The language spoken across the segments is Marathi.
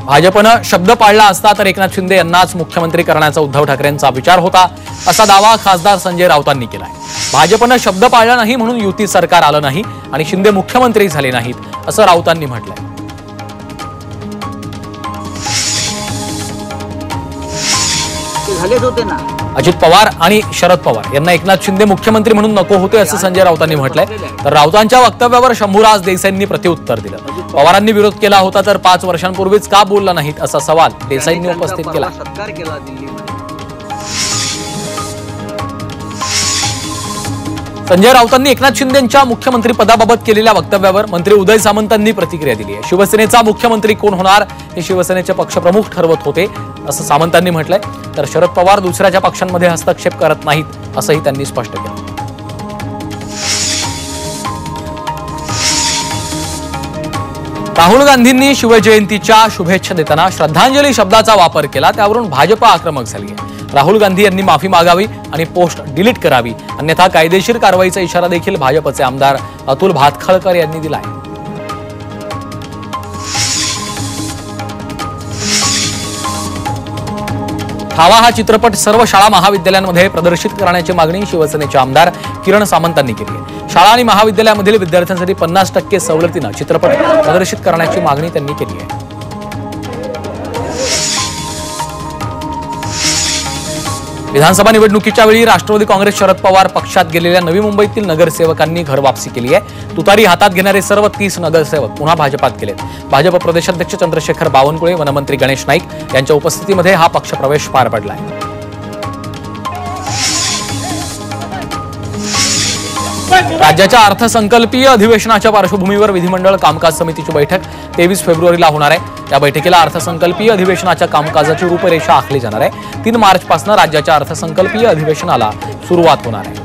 भाजपनं शब्द पाळला असता तर एकनाथ शिंदे यांनाच मुख्यमंत्री करण्याचा उद्धव ठाकरेंचा विचार होता असा दावा खासदार संजय राऊतांनी केलाय। भाजपनं शब्द पाळला नाही म्हणून युती सरकार आलं नाही आणि शिंदे मुख्यमंत्री झाले नाहीत असं राऊतांनी म्हटलंय। अजित पवार आणि शरद पवार यांना एकनाथ शिंदे मुख्यमंत्री म्हणून नको होते असं संजय राऊतांनी म्हटलंय। तर राऊतांच्या वक्तव्यावर शंभूराज देसाईंनी प्रत्युत्तर दिलं। पवारांनी विरोध केला होता तर 5 वर्षांपूर्वीच का बोलला नाहीत असा सवाल देसाईंनी उपस्थित केला। संजय राऊतांनी एकनाथ शिंदेंच्या मुख्यमंत्री पदाबाबत केलेल्या वक्तव्यावर मंत्री उदय सामंतांनी प्रतिक्रिया दिली आहे। शिवसेनेचा मुख्यमंत्री कोण होणार हे शिवसेनेचे पक्षप्रमुख ठरवत होते असं सामंतांनी म्हटलंय। तर शरद पवार दुसऱ्याच्या पक्षांमध्ये हस्तक्षेप करत नाहीत असंही त्यांनी स्पष्ट केलं। राहुल गांधींनी शिवजयंतीच्या शुभेच्छा देताना श्रद्धांजली शब्दाचा वापर केला, त्यावरून भाजप आक्रमक झाली आहे। राहुल गांधी यांनी माफी मागावी आणि पोस्ट डिलीट करावी, अन्यथा कायदेशीर कारवाईचा इशारा देखील भाजपचे आमदार अतुल भातखळकर यांनी दिला आहे। छावा हा चित्रपट सर्व शाळा महाविद्यालयांमध्ये प्रदर्शित करण्याची मागणी शिवसेनेचे आमदार किरण सामंतांनी केली आहे। शाळा आणि महाविद्यालयामधील विद्यार्थ्यांसाठी 50% सवलतीनं चित्रपट प्रदर्शित करण्याची मागणी त्यांनी केली आहे। विधानसभा निवडणुकीच्या वेळी राष्ट्रवादी काँग्रेस शरद पवार पक्षात गेलेल्या नवी मुंबईतील नगरसेवकांनी घर वापसी केली आहे। तुतारी हातात घेणारे सर्व 30 नगरसेवक पुन्हा भाजपात गेलेत। भाजप प्रदेशाध्यक्ष चंद्रशेखर बावनकुळे, वनमंत्री गणेश नाईक यांच्या उपस्थितीमध्ये हा पक्ष प्रवेश पार पडला आहे। राज्याच्या अर्थसंकल्पीय अधिवेशनाच्या पार्श्वभूमीवर विधिमंडळ कामकाज समितीची बैठक 23 फेब्रुवारीला होणार आहे। या बैठकीला अर्थसंकल्पीय अधिवेशनाच्या कामकाजाची रूपरेषा आखली जाणार आहे। 3 मार्चपासून राज्याच्या अर्थसंकल्पीय अधिवेशनाला सुरुवात होणार आहे।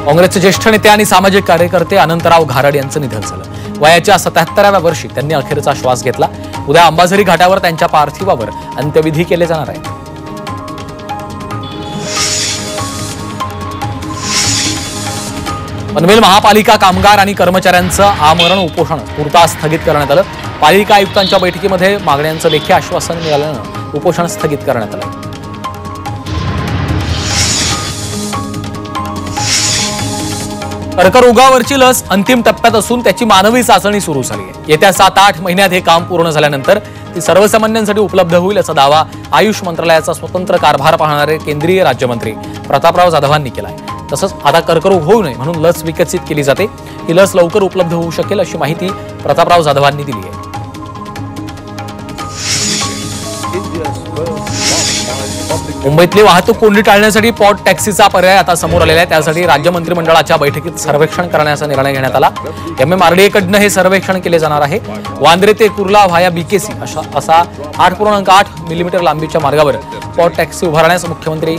काँग्रेसचे ज्येष्ठ नेते आणि सामाजिक कार्यकर्ते अनंतराव घारड यांचं निधन झालं। वयाच्या 77व्या वर्षी त्यांनी अखेरचा श्वास घेतला। उद्या अंबाझरी घाटावर त्यांच्या पार्थिवावर अंत्यविधी केले जाणार आहे। पनवेल महापालिका कामगार आणि कर्मचाऱ्यांचं आमरण उपोषण तूर्तास स्थगित करण्यात आलं। पालिका आयुक्तांच्या बैठकीमध्ये मागण्यांचं लेखी आश्वासन मिळाल्यानं उपोषण स्थगित करण्यात आलं। कर्करोगावरची लस अंतिम टप्प्यात असून त्याची मानवी चाचणी सुरू झाली आहे। येत्या 7-8 महिन्यात हे काम पूर्ण झाल्यानंतर ती सर्वसामान्यांसाठी उपलब्ध होईल असा दावा आयुष मंत्रालयाचा स्वतंत्र कारभार पाहणारे केंद्रीय राज्यमंत्री प्रतापराव जाधवांनी केला आहे। तसंच आता कर्करोग होऊ नये म्हणून लस विकसित केली जाते। ही लस लवकर उपलब्ध होऊ शकेल अशी माहिती प्रतापराव जाधवांनी दिली आहे। मुंबईतली वाहतूक कोंडी टाळण्यासाठी पॉट टॅक्सीचा पर्याय आता समोर आलेला आहे। त्यासाठी राज्य मंत्रिमंडळाच्या बैठकीत सर्वेक्षण करण्याचा निर्णय घेण्यात आला। MMRDA कडनं हे सर्वेक्षण केले जाणार आहे। वांद्रे ते कुर्ला व्हाया BKC असा 8.8 मिलीमीटर लांबीच्या मार्गावर पॉट टॅक्सी उभारण्यास मुख्यमंत्री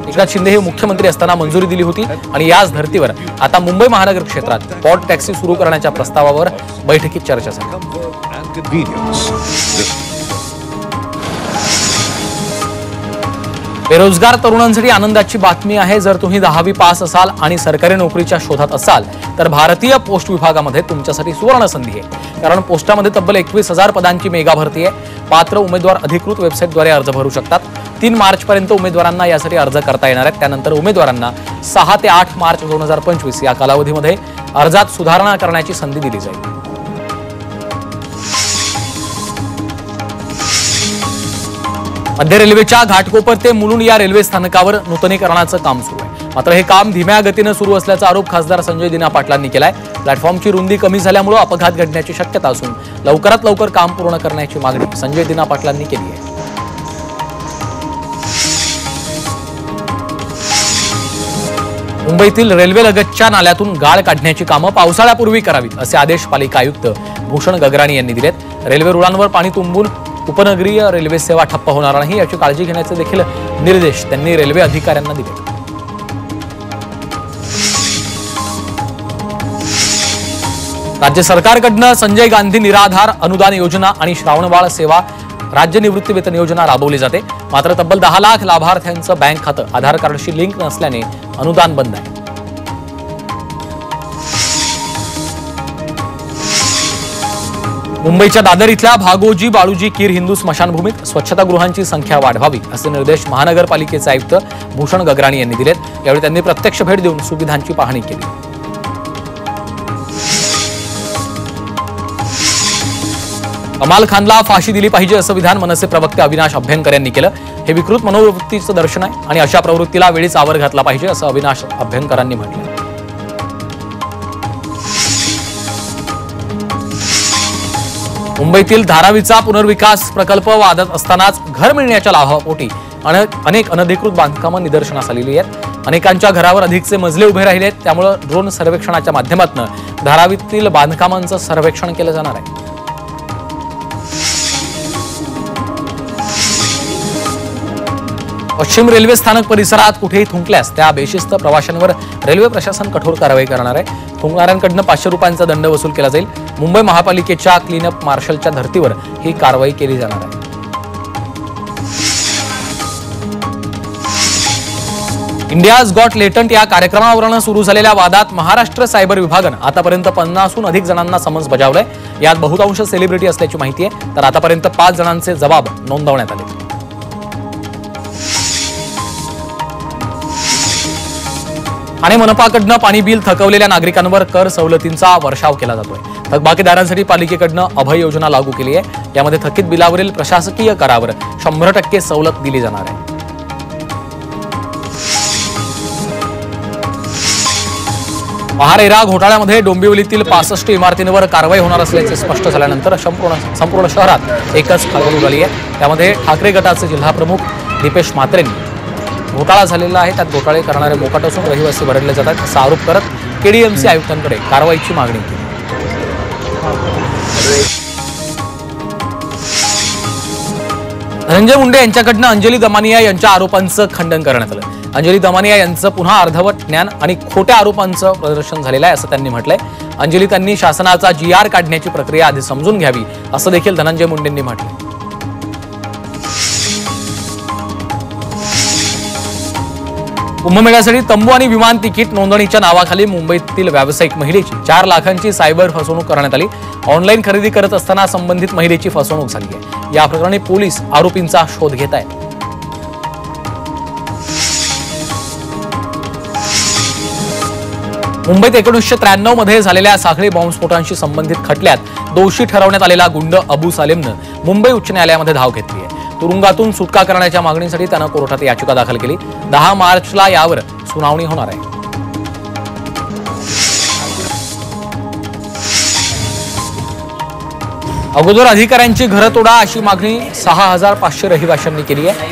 एकनाथ शिंदे हे मुख्यमंत्री असताना मंजुरी दिली होती आणि याच धर्तीवर आता मुंबई महानगर क्षेत्रात पॉट टॅक्सी सुरू करण्याच्या प्रस्तावावर बैठकीत चर्चा झाली। बेरोजगार तरुणांसाठी आनंदाची बातमी आहे। जर तुम्ही 10वी पास असाल आणि सरकारी नोकरीच्या शोधात असाल तर भारतीय पोस्ट विभागामध्ये तुमच्यासाठी सुवर्ण संधी आहे। कारण पोस्टामध्ये तब्बल 21,000 पदांची मेगा भरती आहे। पात्र उमेदवार अधिकृत वेबसाईटद्वारे अर्ज भरू शकतात। 3 मार्चपर्यंत उमेदवारांना यासाठी अर्ज करता येणार आहेत। त्यानंतर उमेदवारांना 6 ते 8 मार्च 2025 या कालावधीमध्ये अर्जात सुधारणा करण्याची संधी दिली जाईल। मध्य रेल्वेच्या घाटकोपर ते मुलुंड या रेल्वे स्थानकावर नूतनीकरणाचं काम सुरू आहे। मात्र हे काम धीम्या गतीनं सुरू असल्याचा आरोप खासदार संजय दिना पाटलांनी केलाय। प्लॅटफॉर्मची रुंदी कमी झाल्यामुळे अपघात घडण्याची शक्यता असून लवकरात लवकर काम पूर्ण करण्याची मागणी संजय दिना पाटलांनी केली आहे। मुंबईतील रेल्वेलगतच्या नाल्यातून गाळ काढण्याची कामं पावसाळ्यापूर्वी करावीत असे आदेश पालिका आयुक्त भूषण गगराणी यांनी दिलेत। रेल्वे रुळांवर पाणी तुंबून उपनगरीय रेल्वे सेवा ठप्प होणार नाही याची काळजी घेण्याचे देखील निर्देश त्यांनी रेल्वे अधिकाऱ्यांना दिले। राज्य सरकारकडनं संजय गांधी निराधार अनुदान योजना आणि श्रावणबाळ सेवा राज्य निवृत्ती वेतन योजना राबवली जाते। मात्र तब्बल 10 लाख लाभार्थ्यांचं बँक खातं आधार कार्डशी लिंक नसल्याने अनुदान बंद आहे। मुंबईच्या दादर इथल्या भागोजी बाळूजी कीर हिंदू स्मशानभूमीत स्वच्छतागृहांची संख्या वाढवावी असे निर्देश महानगरपालिकेचे आयुक्त भूषण गगराणी यांनी दिलेत। यावेळी त्यांनी प्रत्यक्ष भेट देऊन सुविधांची पाहणी केली। कमाल खानला फाशी दिली पाहिजे असं विधान मनसे प्रवक्ते अविनाश अभ्यंकर यांनी केलं। हे विकृत मनोवृत्तीचं दर्शन आहे आणि अशा प्रवृत्तीला वेळीच आवर घातला पाहिजे असं अविनाश अभ्यंकरांनी म्हटलं। मुंबईतील धारावीचा पुनर्विकास प्रकल्प वादत असतानाच घर मिळण्याच्या लाभापोटी अनेक अनधिकृत बांधकामं निदर्शनास आलेली आहेत। अनेकांच्या घरावर अधिकचे मजले उभे राहिले आहेत। त्यामुळे ड्रोन सर्वेक्षणाच्या माध्यमातून धारावीतील बांधकामांचं सर्वेक्षण केलं जाणार आहे। पश्चिम रेल्वे स्थानक परिसरात कुठेही थुंकल्यास त्या बेशिस्त प्रवाशांवर रेल्वे प्रशासन कठोर कारवाई करणार आहे। थुंकणाऱ्यांकडून 500 रुपयांचा दंड वसूल केला जाईल। मुंबई महापालिकेच्या क्लीनअप मार्शलच्या धर्तीवर ही कारवाई केली जाणार आहे। इंडियाज गॉट लेटंट या कार्यक्रमावरून सुरू झालेल्या वादात महाराष्ट्र सायबर विभागानं आतापर्यंत 50हून अधिक जणांना समन्स बजावलंय। यात बहुतांश सेलिब्रिटी असल्याची माहिती आहे, तर आतापर्यंत 5 जणांचे जबाब नोंदवण्यात आले। आणि मनपाकडनं पाणी बिल थकवलेल्या नागरिकांवर कर सवलतींचा वर्षाव केला जातोय। थकबाकीदारांसाठी पालिकेकडनं अभय योजना लागू केली आहे। यामध्ये थकीत बिलावरील प्रशासकीय करावर 100% सवलत दिली जाणार आहे। महारेरा घोटाळ्यामध्ये डोंबिवलीतील 65 इमारतींवर कारवाई होणार असल्याचे स्पष्ट झाल्यानंतर संपूर्ण शहरात एकच खळबळ उडाली आहे। त्यामध्ये ठाकरे गटाचे जिल्हाप्रमुख दीपेश म्हात्रेंनी घोटाळा झालेला आहे, त्यात घोटाळे करणारे मोकाट असून रहिवासी भरडले जातात असा आरोप करत केडीएमसी आयुक्तांकडे कारवाईची मागणी केली। धनंजय मुंडे यांच्याकडनं अंजली दमानिया यांच्या आरोपांचं खंडन करण्यात आलं। अंजली दमानिया यांचं पुन्हा अर्धवट ज्ञान आणि खोट्या आरोपांचं प्रदर्शन झालेलं आहे असं त्यांनी म्हटलंय। अंजली त्यांनी शासनाचा GR काढण्याची प्रक्रिया आधी समजून घ्यावी असं देखील धनंजय मुंडेंनी म्हटलं। कुंभमेळ्यासाठी तंबू आणि विमान तिकीट नोंदणीच्या नावाखाली मुंबईतील व्यावसायिक महिलेची 4 लाखांची सायबर फसवणूक करण्यात आली। ऑनलाईन खरेदी करत असताना संबंधित महिलेची फसवणूक झाली आहे। या प्रकरणी पोलीस आरोपींचा शोध घेत आहेत। मुंबईत 1993 मध्ये झालेल्या साखळी बॉम्बस्फोटांशी संबंधित खटल्यात दोषी ठरवण्यात आलेला गुंड अबू सालेमनं मुंबई उच्च न्यायालयामध्ये धाव घेतली आहे। तुरुंगातून सुटका करण्याच्या मागणीसाठी त्यानं कोर्टात याचिका दाखल केली। 10 मार्चला यावर सुनावणी होणार आहे। अगोदर अधिकाऱ्यांची घरं तोडा अशी मागणी 6500 रहिवाशांनी केली आहे।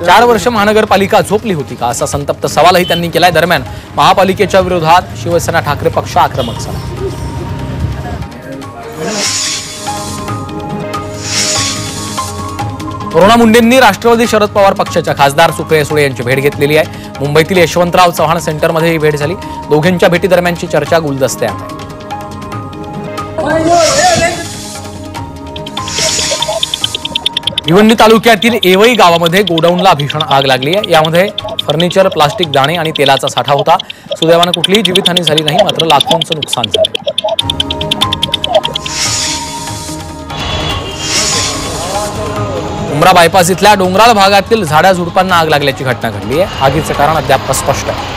4 वर्ष महानगरपालिका झोपली होती का असा संतप्त सवालही त्यांनी केलाय। दरम्यान महापालिकेच्या विरोधात शिवसेना ठाकरे पक्ष आक्रमक झाला। अरुणा मुंडेंनी राष्ट्रवादी शरद पवार पक्षाच्या खासदार सुप्रिया सुळे यांची भेट घेतलेली आहे। मुंबईतील यशवंतराव चव्हाण सेंटरमध्ये ही भेट झाली। दोघांच्या भेटी दरम्यानची चर्चा गुलदस्त्यात आहे। भिवंडी तालुक्यातील एवई गावामध्ये गोडाऊनला भीषण आग लागली आहे। यामध्ये फर्निचर, प्लास्टिक दाणे आणि तेलाचा साठा होता। सुदैवाने कुठलीही जीवितहानी झाली नाही, मात्र लाखोंचं नुकसान झालं। उमरा बायपास इथल्या डोंगराळ भागातील झाडाझुडपांना आग लागल्याची घटना घडली आहे। आगीचं कारण अद्याप अस्पष्ट आहे।